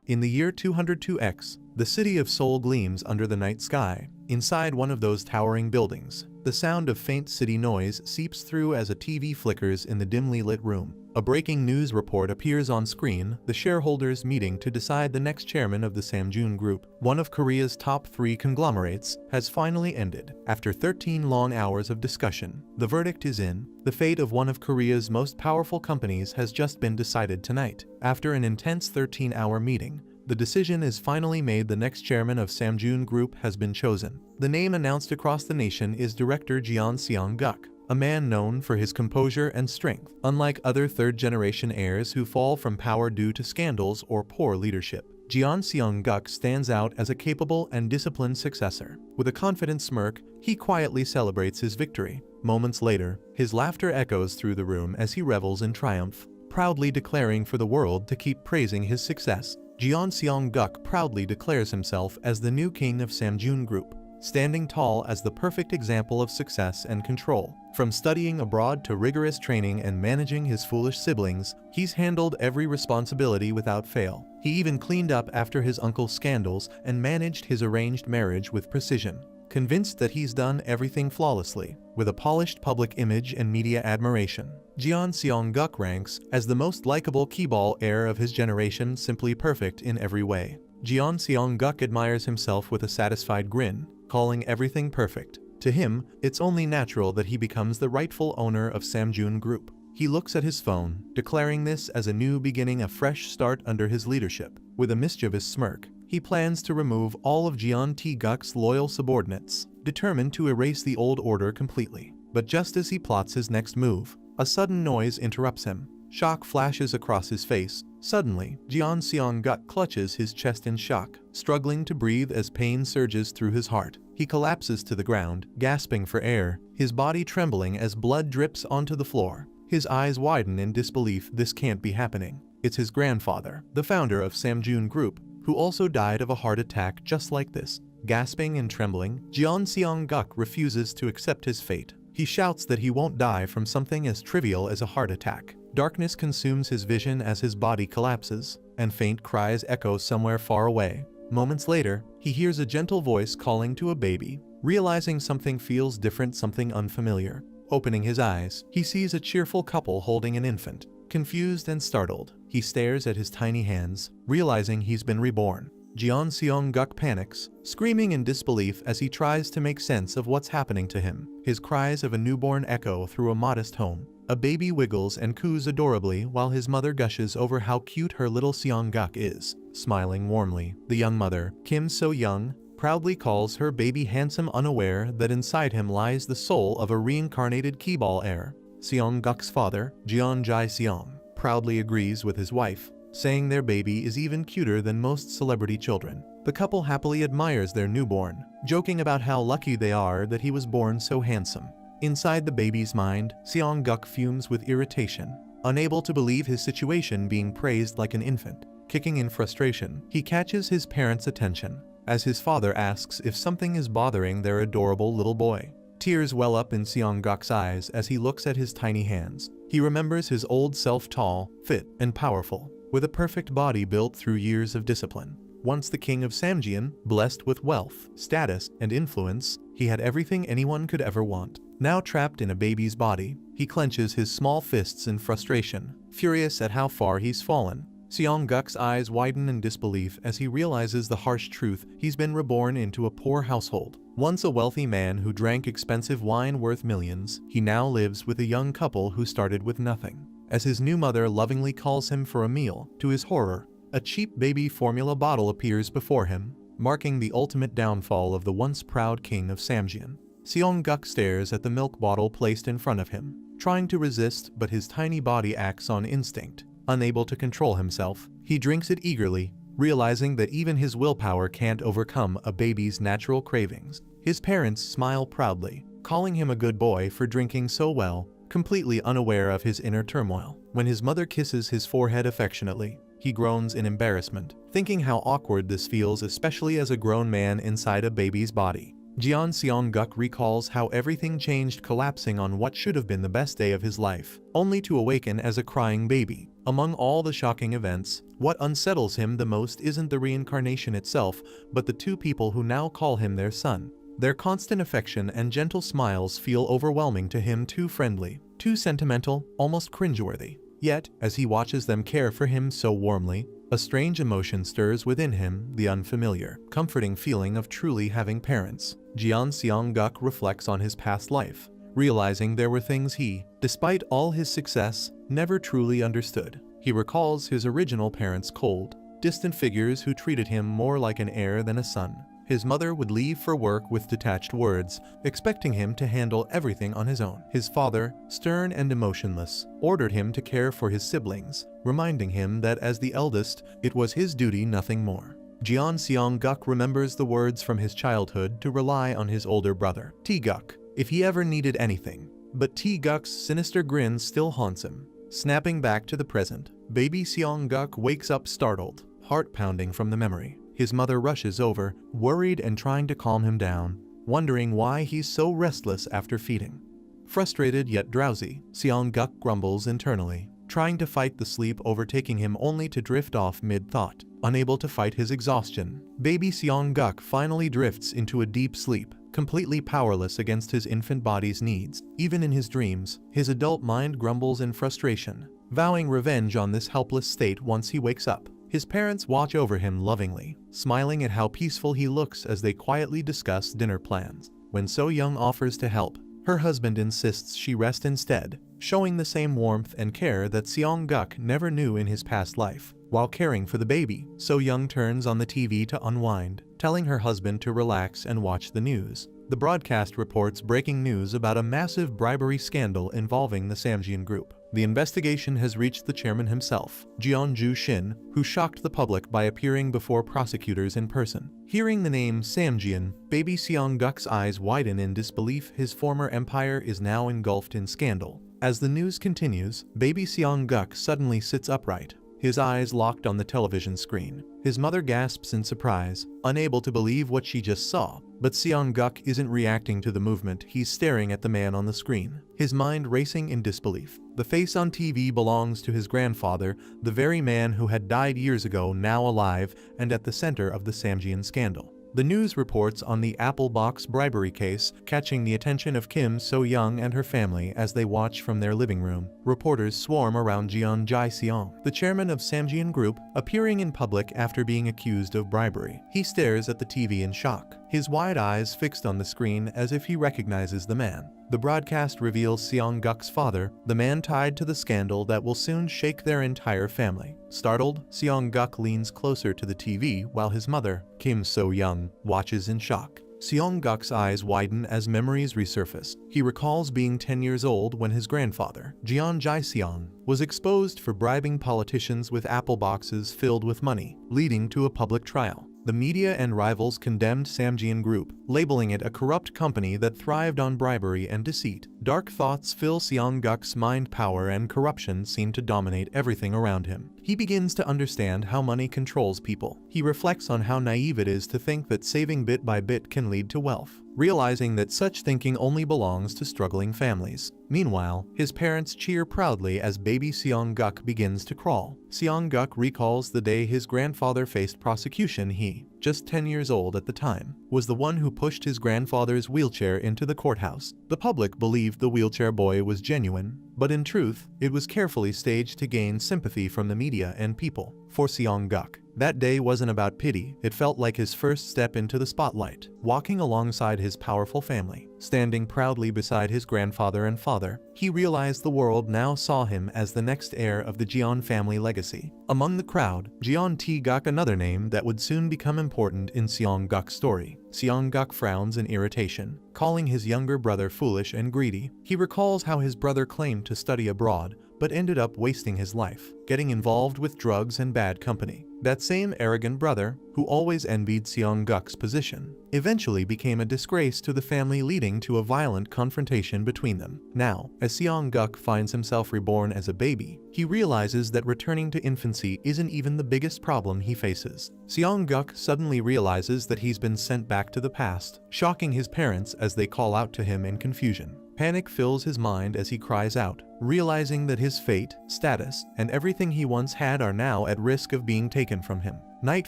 In the year 202X, the city of Seoul gleams under the night sky. Inside one of those towering buildings, the sound of faint city noise seeps through as a TV flickers in the dimly lit room. A breaking news report appears on screen, the shareholders meeting to decide the next chairman of the Samjun Group, one of Korea's top 3 conglomerates, has finally ended. After 13 long hours of discussion, the verdict is in. The fate of one of Korea's most powerful companies has just been decided tonight. After an intense 13-hour meeting, the decision is finally made. The next chairman of Samjun Group has been chosen. The name announced across the nation is Director Jeon Seong-guk, a man known for his composure and strength. Unlike other third-generation heirs who fall from power due to scandals or poor leadership, Jeon Seong-guk stands out as a capable and disciplined successor. With a confident smirk, he quietly celebrates his victory. Moments later, his laughter echoes through the room as he revels in triumph, proudly declaring for the world to keep praising his success. Jeon Seong-guk proudly declares himself as the new king of Samjun Group, standing tall as the perfect example of success and control. From studying abroad to rigorous training and managing his foolish siblings, he's handled every responsibility without fail. He even cleaned up after his uncle's scandals and managed his arranged marriage with precision. Convinced that he's done everything flawlessly, with a polished public image and media admiration, Jeon Seong-guk ranks as the most likable keyball heir of his generation, simply perfect in every way. Jeon Seong-guk admires himself with a satisfied grin, calling everything perfect. To him, it's only natural that he becomes the rightful owner of Samjun Group. He looks at his phone, declaring this as a new beginning, a fresh start under his leadership. With a mischievous smirk, he plans to remove all of Jeon T-guk's loyal subordinates, determined to erase the old order completely. But just as he plots his next move, a sudden noise interrupts him. Shock flashes across his face. Suddenly, Jeon Seong-guk clutches his chest in shock, struggling to breathe as pain surges through his heart. He collapses to the ground, gasping for air, his body trembling as blood drips onto the floor. His eyes widen in disbelief. This can't be happening. It's his grandfather, the founder of Samjun Group, who also died of a heart attack just like this. Gasping and trembling, Jeon Seong-guk refuses to accept his fate. He shouts that he won't die from something as trivial as a heart attack. Darkness consumes his vision as his body collapses, and faint cries echo somewhere far away. Moments later, he hears a gentle voice calling to a baby. Realizing something feels different, something unfamiliar. Opening his eyes, he sees a cheerful couple holding an infant. Confused and startled, he stares at his tiny hands, realizing he's been reborn. Jeon Seong-guk panics, screaming in disbelief as he tries to make sense of what's happening to him. His cries of a newborn echo through a modest home. A baby wiggles and coos adorably while his mother gushes over how cute her little Seong-guk is. Smiling warmly, the young mother, Kim So-young, proudly calls her baby handsome, unaware that inside him lies the soul of a reincarnated keyball heir. Seong-guk's father, Jeon Jae-seong, proudly agrees with his wife, saying their baby is even cuter than most celebrity children. The couple happily admires their newborn, joking about how lucky they are that he was born so handsome. Inside the baby's mind, Seong-guk fumes with irritation, unable to believe his situation, being praised like an infant. Kicking in frustration, he catches his parents' attention, as his father asks if something is bothering their adorable little boy. Tears well up in Seong-guk's eyes as he looks at his tiny hands. He remembers his old self, tall, fit, and powerful, with a perfect body built through years of discipline. Once the king of Samjun, blessed with wealth, status, and influence, he had everything anyone could ever want. Now trapped in a baby's body, he clenches his small fists in frustration, furious at how far he's fallen. Seong-guk's eyes widen in disbelief as he realizes the harsh truth: he's been reborn into a poor household. Once a wealthy man who drank expensive wine worth millions, he now lives with a young couple who started with nothing. As his new mother lovingly calls him for a meal, to his horror, a cheap baby formula bottle appears before him, marking the ultimate downfall of the once proud king of Samjun. Seong-guk stares at the milk bottle placed in front of him, trying to resist, but his tiny body acts on instinct. Unable to control himself, he drinks it eagerly, realizing that even his willpower can't overcome a baby's natural cravings. His parents smile proudly, calling him a good boy for drinking so well, completely unaware of his inner turmoil. When his mother kisses his forehead affectionately, he groans in embarrassment, thinking how awkward this feels, especially as a grown man inside a baby's body. Jeon Seong-guk recalls how everything changed, collapsing on what should have been the best day of his life, only to awaken as a crying baby. Among all the shocking events, what unsettles him the most isn't the reincarnation itself, but the two people who now call him their son. Their constant affection and gentle smiles feel overwhelming to him, too friendly, too sentimental, almost cringeworthy. Yet, as he watches them care for him so warmly, a strange emotion stirs within him, the unfamiliar, comforting feeling of truly having parents. Jeon Seong-guk reflects on his past life, realizing there were things he, despite all his success, never truly understood. He recalls his original parents' cold, distant figures who treated him more like an heir than a son. His mother would leave for work with detached words, expecting him to handle everything on his own. His father, stern and emotionless, ordered him to care for his siblings, reminding him that as the eldest, it was his duty, nothing more. Jeon Seong-guk remembers the words from his childhood to rely on his older brother, Tae-guk, if he ever needed anything. But Tae-guk's sinister grin still haunts him. Snapping back to the present, baby Seong-guk wakes up startled, heart pounding from the memory. His mother rushes over, worried and trying to calm him down, wondering why he's so restless after feeding. Frustrated yet drowsy, Seong-guk grumbles internally, trying to fight the sleep overtaking him only to drift off mid-thought. Unable to fight his exhaustion, baby Seong-guk finally drifts into a deep sleep, completely powerless against his infant body's needs. Even in his dreams, his adult mind grumbles in frustration, vowing revenge on this helpless state once he wakes up. His parents watch over him lovingly, smiling at how peaceful he looks as they quietly discuss dinner plans. When So Young offers to help, her husband insists she rest instead, showing the same warmth and care that Seong-guk never knew in his past life. While caring for the baby, So Young turns on the TV to unwind, telling her husband to relax and watch the news. The broadcast reports breaking news about a massive bribery scandal involving the Samjian group. The investigation has reached the chairman himself, Jeon Ju-shin, who shocked the public by appearing before prosecutors in person. Hearing the name Samjian, baby Seong-guk's eyes widen in disbelief. His former empire is now engulfed in scandal. As the news continues, baby Seong-guk suddenly sits upright, his eyes locked on the television screen. His mother gasps in surprise, unable to believe what she just saw. But Seong-guk isn't reacting to the movement, he's staring at the man on the screen, his mind racing in disbelief. The face on TV belongs to his grandfather, the very man who had died years ago, now alive and at the center of the Samjian scandal. The news reports on the Apple Box bribery case, catching the attention of Kim So-young and her family as they watch from their living room. Reporters swarm around Jeon Jae-seong, the chairman of Samjian Group, appearing in public after being accused of bribery. He stares at the TV in shock, his wide eyes fixed on the screen as if he recognizes the man. The broadcast reveals Seong-guk's father, the man tied to the scandal that will soon shake their entire family. Startled, Seong-guk leans closer to the TV while his mother, Kim So-young, watches in shock. Seong-guk's eyes widen as memories resurface. He recalls being 10 years old when his grandfather, Jeon Jae-seong, was exposed for bribing politicians with apple boxes filled with money, leading to a public trial. The media and rivals condemned Samjian Group, labeling it a corrupt company that thrived on bribery and deceit. Dark thoughts fill Seong-guk's mind. Power and corruption seem to dominate everything around him. He begins to understand how money controls people. He reflects on how naive it is to think that saving bit by bit can lead to wealth, realizing that such thinking only belongs to struggling families. Meanwhile, his parents cheer proudly as baby Seong-guk begins to crawl. Seong-guk recalls the day his grandfather faced prosecution. He, just 10 years old at the time, was the one who pushed his grandfather's wheelchair into the courthouse. The public believed the wheelchair boy was genuine, but in truth, it was carefully staged to gain sympathy from the media and people. For Seong-guk, that day wasn't about pity, it felt like his first step into the spotlight. Walking alongside his powerful family, standing proudly beside his grandfather and father, he realized the world now saw him as the next heir of the Jeon family legacy. Among the crowd, Jeon Tae-guk, another name that would soon become important in Seong-guk's story. Seong-guk frowns in irritation, calling his younger brother foolish and greedy. He recalls how his brother claimed to study abroad, but ended up wasting his life, getting involved with drugs and bad company. That same arrogant brother, who always envied Seong-guk's position, eventually became a disgrace to the family, leading to a violent confrontation between them. Now, as Seong-guk finds himself reborn as a baby, he realizes that returning to infancy isn't even the biggest problem he faces. Seong-guk suddenly realizes that he's been sent back to the past, shocking his parents as they call out to him in confusion. Panic fills his mind as he cries out, realizing that his fate, status, and everything he once had are now at risk of being taken from him. Night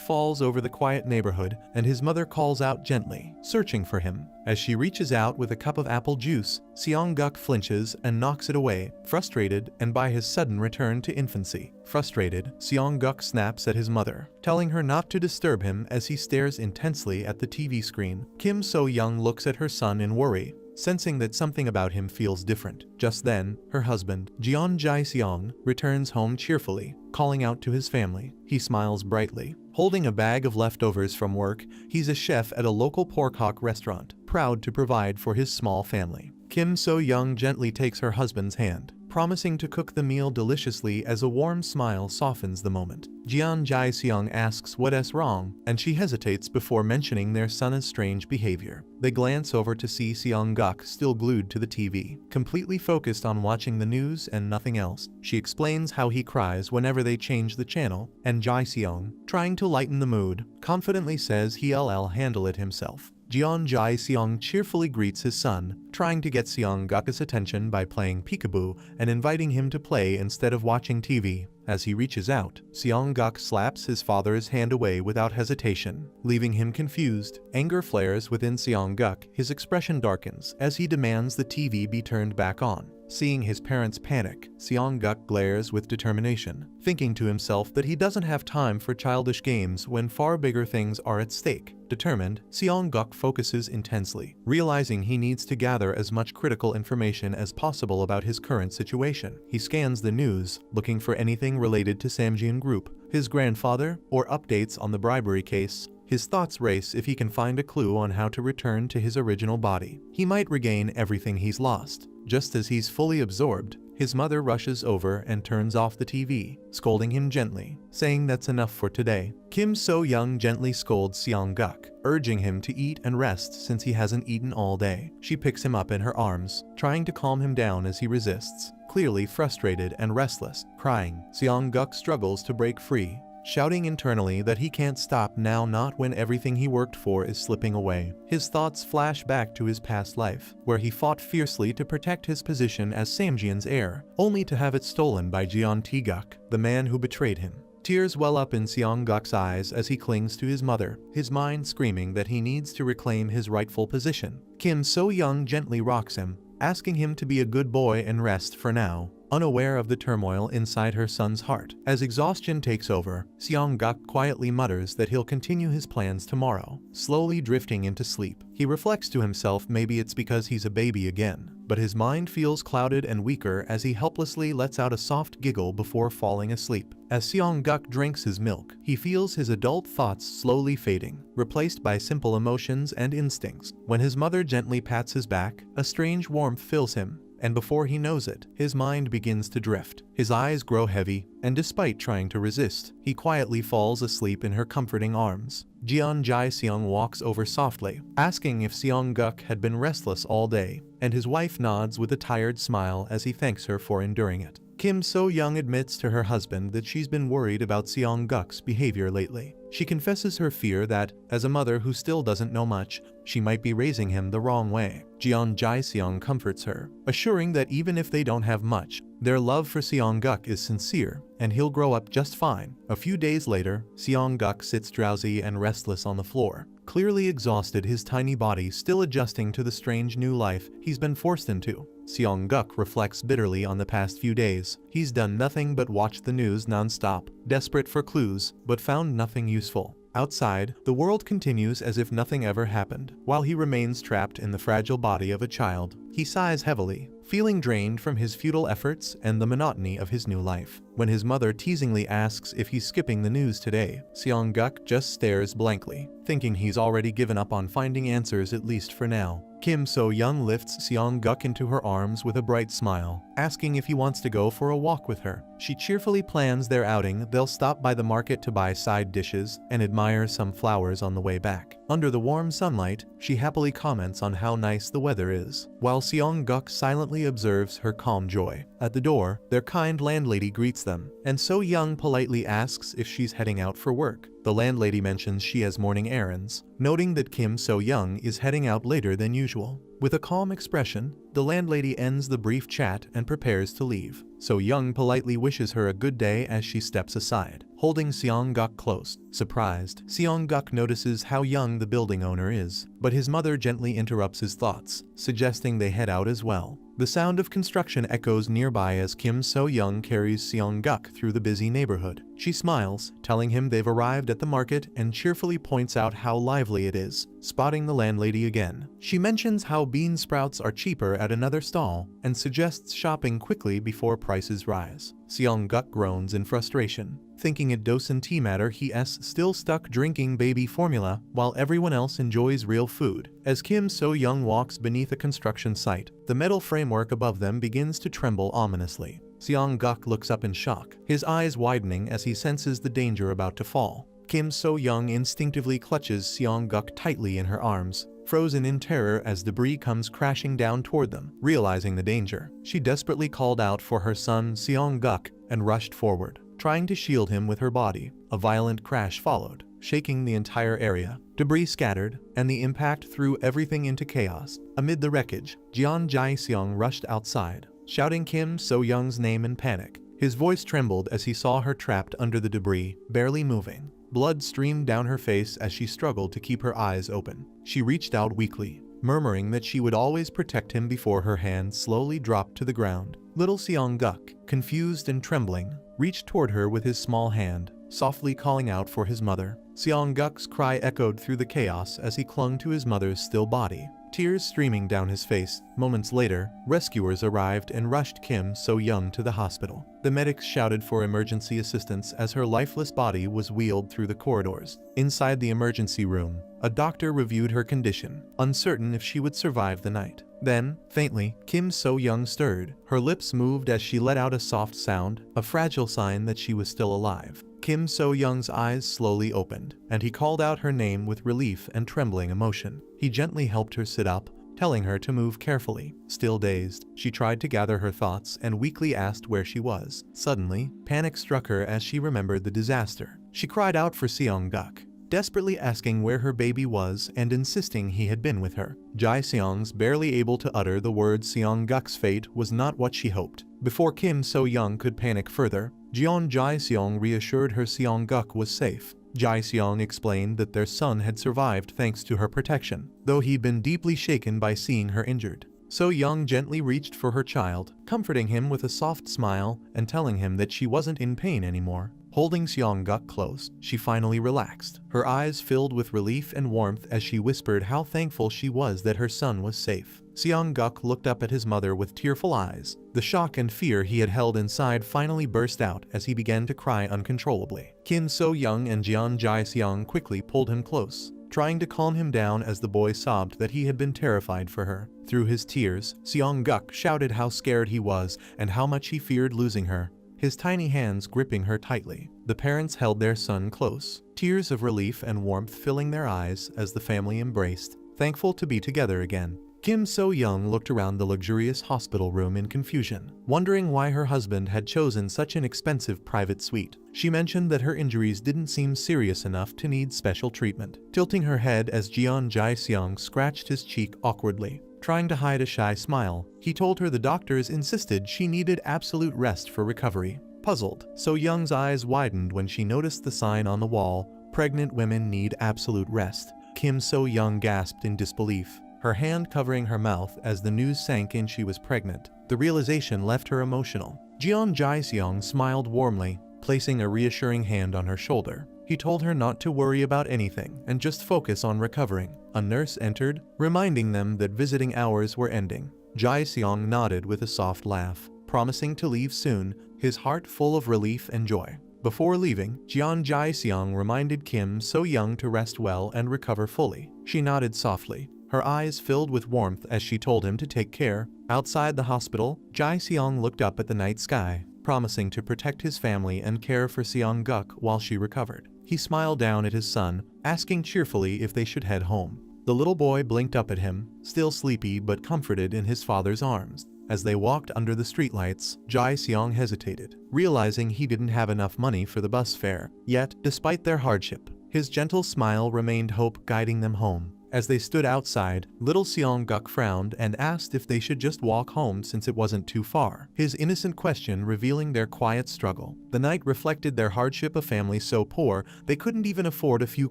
falls over the quiet neighborhood, and his mother calls out gently, searching for him. As she reaches out with a cup of apple juice, Seong-guk flinches and knocks it away, frustrated and by his sudden return to infancy. Frustrated, Seong-guk snaps at his mother, telling her not to disturb him as he stares intensely at the TV screen. Kim So-young looks at her son in worry, sensing that something about him feels different. Just then, her husband, Jeon Jae-seong, returns home cheerfully, calling out to his family. He smiles brightly. Holding a bag of leftovers from work, he's a chef at a local pork-hawk restaurant, proud to provide for his small family. Kim So-young gently takes her husband's hand, promising to cook the meal deliciously as a warm smile softens the moment. Jeon Jae-seong asks what's wrong, and she hesitates before mentioning their son's strange behavior. They glance over to see Seong-guk still glued to the TV, completely focused on watching the news and nothing else. She explains how he cries whenever they change the channel, and Jae-seong, trying to lighten the mood, confidently says he'll handle it himself. Jeon Jae-seong cheerfully greets his son, trying to get Seong-guk's attention by playing peekaboo and inviting him to play instead of watching TV. As he reaches out, Seong-guk slaps his father's hand away without hesitation, leaving him confused. Anger flares within Seong-guk, his expression darkens as he demands the TV be turned back on. Seeing his parents panic, Seong-guk glares with determination, thinking to himself that he doesn't have time for childish games when far bigger things are at stake. Determined, Seong-guk focuses intensely, realizing he needs to gather as much critical information as possible about his current situation. He scans the news, looking for anything related to Samjin Group, his grandfather, or updates on the bribery case. His thoughts race if he can find a clue on how to return to his original body. He might regain everything he's lost. Just as he's fully absorbed, his mother rushes over and turns off the TV, scolding him gently, saying that's enough for today. Kim So-young gently scolds Seong-guk, urging him to eat and rest since he hasn't eaten all day. She picks him up in her arms, trying to calm him down as he resists, clearly frustrated and restless. Crying, Seong-guk struggles to break free, shouting internally that he can't stop now, not when everything he worked for is slipping away. His thoughts flash back to his past life, where he fought fiercely to protect his position as Samjian's heir, only to have it stolen by Jeon Tae-guk, the man who betrayed him. Tears well up in Seong-guk's eyes as he clings to his mother, his mind screaming that he needs to reclaim his rightful position. Kim So-young gently rocks him, asking him to be a good boy and rest for now, unaware of the turmoil inside her son's heart. As exhaustion takes over, Seong-guk quietly mutters that he'll continue his plans tomorrow, slowly drifting into sleep. He reflects to himself maybe it's because he's a baby again, but his mind feels clouded and weaker as he helplessly lets out a soft giggle before falling asleep. As Seong-guk drinks his milk, he feels his adult thoughts slowly fading, replaced by simple emotions and instincts. When his mother gently pats his back, a strange warmth fills him, and before he knows it, his mind begins to drift. His eyes grow heavy, and despite trying to resist, he quietly falls asleep in her comforting arms. Jeon Jae-seong walks over softly, asking if Seong-guk had been restless all day, and his wife nods with a tired smile as he thanks her for enduring it. Kim So-young admits to her husband that she's been worried about Seong-guk's behavior lately. She confesses her fear that, as a mother who still doesn't know much, she might be raising him the wrong way. Jeon Jae-seong comforts her, assuring that even if they don't have much, their love for Seong-guk is sincere, and he'll grow up just fine. A few days later, Seong-guk sits drowsy and restless on the floor, clearly exhausted, his tiny body still adjusting to the strange new life he's been forced into. Seong-guk reflects bitterly on the past few days. He's done nothing but watch the news non-stop, desperate for clues, but found nothing useful. Outside, the world continues as if nothing ever happened. While he remains trapped in the fragile body of a child, he sighs heavily, feeling drained from his futile efforts and the monotony of his new life. When his mother teasingly asks if he's skipping the news today, Seong-guk just stares blankly, thinking he's already given up on finding answers, at least for now. Kim So-young lifts Seong-guk into her arms with a bright smile, asking if he wants to go for a walk with her. She cheerfully plans their outing. They'll stop by the market to buy side dishes and admire some flowers on the way back. Under the warm sunlight, she happily comments on how nice the weather is, while Seong-guk silently observes her calm joy. At the door, their kind landlady greets them, and So-young politely asks if she's heading out for work. The landlady mentions she has morning errands, noting that Kim So-young is heading out later than usual. With a calm expression, the landlady ends the brief chat and prepares to leave. So Young politely wishes her a good day as she steps aside, holding Seong-guk close. Surprised, Seong-guk notices how young the building owner is, but his mother gently interrupts his thoughts, suggesting they head out as well. The sound of construction echoes nearby as Kim So-young carries Seong-guk through the busy neighborhood. She smiles, telling him they've arrived at the market, and cheerfully points out how lively it is, spotting the landlady again. She mentions how bean sprouts are cheaper at another stall, and suggests shopping quickly before prices rise. Seong-guk groans in frustration, thinking it doesn't matter he's still stuck drinking baby formula while everyone else enjoys real food. As Kim So-young walks beneath a construction site, the metal framework above them begins to tremble ominously. Seong-guk looks up in shock, his eyes widening as he senses the danger about to fall. Kim So-young instinctively clutches Seong-guk tightly in her arms, frozen in terror as debris comes crashing down toward them. Realizing the danger, she desperately called out for her son Seong-guk and rushed forward, trying to shield him with her body. A violent crash followed, shaking the entire area. Debris scattered, and the impact threw everything into chaos. Amid the wreckage, Jeon Jae-seong rushed outside, shouting Kim So-young's name in panic. His voice trembled as he saw her trapped under the debris, barely moving. Blood streamed down her face as she struggled to keep her eyes open. She reached out weakly, murmuring that she would always protect him before her hand slowly dropped to the ground. Little Seong-guk, confused and trembling, reached toward her with his small hand, softly calling out for his mother. Seong-guk's cry echoed through the chaos as he clung to his mother's still body, tears streaming down his face. Moments later, rescuers arrived and rushed Kim So-young to the hospital. The medics shouted for emergency assistance as her lifeless body was wheeled through the corridors. Inside the emergency room, a doctor reviewed her condition, uncertain if she would survive the night. Then, faintly, Kim So-young stirred. Her lips moved as she let out a soft sound, a fragile sign that she was still alive. Kim So-young's eyes slowly opened, and he called out her name with relief and trembling emotion. He gently helped her sit up, telling her to move carefully. Still dazed, she tried to gather her thoughts and weakly asked where she was. Suddenly, panic struck her as she remembered the disaster. She cried out for Seong-guk, desperately asking where her baby was and insisting he had been with her. Jae-seong's barely able to utter the words Seong-guk's fate was not what she hoped. Before Kim So-young could panic further, Jeon Jae-seong reassured her Seong-guk was safe. Jae-seong explained that their son had survived thanks to her protection, though he'd been deeply shaken by seeing her injured. So-young gently reached for her child, comforting him with a soft smile and telling him that she wasn't in pain anymore. Holding Seong-guk close, she finally relaxed, her eyes filled with relief and warmth as she whispered how thankful she was that her son was safe. Seong-guk looked up at his mother with tearful eyes. The shock and fear he had held inside finally burst out as he began to cry uncontrollably. Kim So-young and Jeon Jae-seong quickly pulled him close, trying to calm him down as the boy sobbed that he had been terrified for her. Through his tears, Seong-guk shouted how scared he was and how much he feared losing her, his tiny hands gripping her tightly. The parents held their son close, tears of relief and warmth filling their eyes as the family embraced, thankful to be together again. Kim So-young looked around the luxurious hospital room in confusion, wondering why her husband had chosen such an expensive private suite. She mentioned that her injuries didn't seem serious enough to need special treatment, tilting her head as Jeon Jae-seong scratched his cheek awkwardly. Trying to hide a shy smile, he told her the doctors insisted she needed absolute rest for recovery. Puzzled, So-young's eyes widened when she noticed the sign on the wall, "Pregnant women need absolute rest." Kim So-young gasped in disbelief, her hand covering her mouth as the news sank in she was pregnant. The realization left her emotional. Jeon Jae-seong smiled warmly, placing a reassuring hand on her shoulder. He told her not to worry about anything and just focus on recovering. A nurse entered, reminding them that visiting hours were ending. Jae-seong nodded with a soft laugh, promising to leave soon, his heart full of relief and joy. Before leaving, Jeon Jae-seong reminded Kim So-young to rest well and recover fully. She nodded softly, her eyes filled with warmth as she told him to take care. Outside the hospital, Jae-seong looked up at the night sky, promising to protect his family and care for Seong-guk while she recovered. He smiled down at his son, asking cheerfully if they should head home. The little boy blinked up at him, still sleepy but comforted in his father's arms. As they walked under the streetlights, Jae-seong hesitated, realizing he didn't have enough money for the bus fare. Yet, despite their hardship, his gentle smile remained hope guiding them home. As they stood outside, little Seong-guk frowned and asked if they should just walk home since it wasn't too far, his innocent question revealing their quiet struggle. The night reflected their hardship, a family so poor they couldn't even afford a few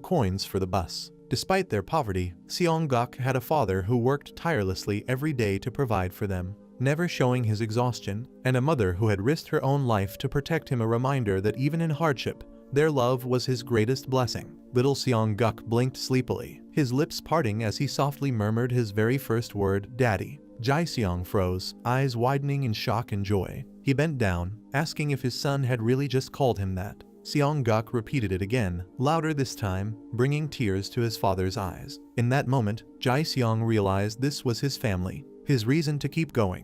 coins for the bus. Despite their poverty, Seong-guk had a father who worked tirelessly every day to provide for them, never showing his exhaustion, and a mother who had risked her own life to protect him, a reminder that even in hardship, their love was his greatest blessing. Little Seong-guk blinked sleepily, his lips parting as he softly murmured his very first word, "Daddy." Jae-seong froze, eyes widening in shock and joy. He bent down, asking if his son had really just called him that. Seong-guk repeated it again, louder this time, bringing tears to his father's eyes. In that moment, Jae-seong realized this was his family, his reason to keep going.